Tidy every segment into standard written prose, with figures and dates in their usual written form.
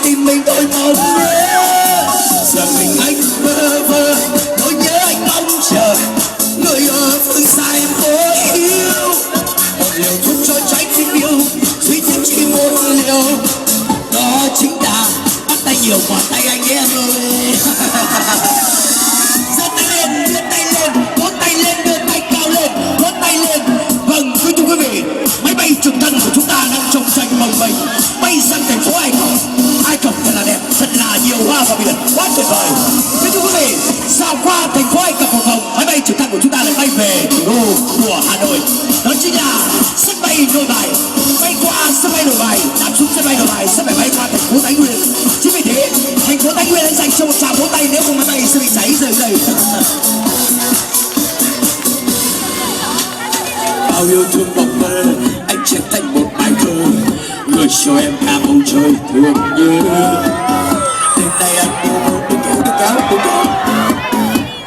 tim mình đôi mong nhớ. Giờ mình anh bơ vơ nỗi nhớ anh mong chờ, người ở phương xa em cố yêu. Một liều thuốc cho trái tim yêu, duy nhất chỉ một liều, đó chính là bắt tay nhiều quả tay anh em ơi. Giơ tay lên, đưa tay lên, vỗ tay lên, đưa tay cao lên, vỗ tay lên. Vâng, thưa quý vị, máy bay trực thăng của chúng ta đang trông tranh bồng bềnh bay sang thành phố Ai Cập. Ai Cập thật là đẹp, thật là nhiều hoa và biển, quá tuyệt vời. Thưa quý vị, dạo qua thành phố Ai Cập Hồng Kông, máy bay trực thăng của chúng ta lại bay về thủ đô của Hà Nội. Đó chính là sân bay Nội Bài. Bay qua sân bay Nội Bài, đáp xuống sân bay Nội Bài sẽ phải bay qua thành phố Thái Nguyên. Chính vì thế, thành phố Thái Nguyên đang dành cho một tràng vỗ tay, nếu không máy bay sẽ bị cháy rời đây. Bao yêu thương mộng mơ, anh chép thành một bài thơ, gửi cho em cả bầu trời thương nhớ. Đêm nay anh đừng kéo, đừng kéo, đừng kéo,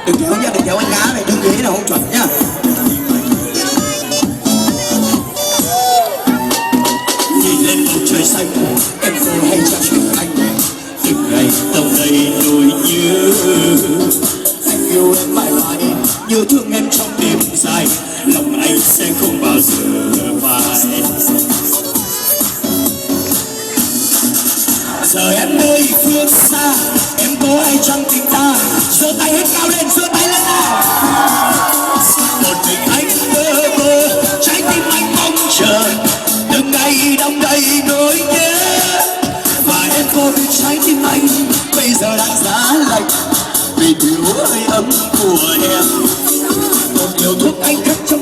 đừng kéo nha, đừng kéo anh cá này, đừng ghế nào không chuẩn nhá. Nhìn lên bầu trời xanh, em vừa hay ra chuyện anh, từng ngày đâu đây nỗi nhớ. Anh yêu em mãi mãi, nhớ thương em trong đêm dài, lòng anh sẽ không bao giờ phai. Giờ em nơi phương xa, em có ai trong tình ta, giơ tay hết cao lên, giơ tay lên nào. Một mình anh bơ vơ, trái tim anh mong chờ, từng ngày đong đầy nỗi nhớ. Và em có biết trái tim anh bây giờ đang giá lạnh, vì thiếu hơi ấm của em. Một liều thuốc anh khắc trong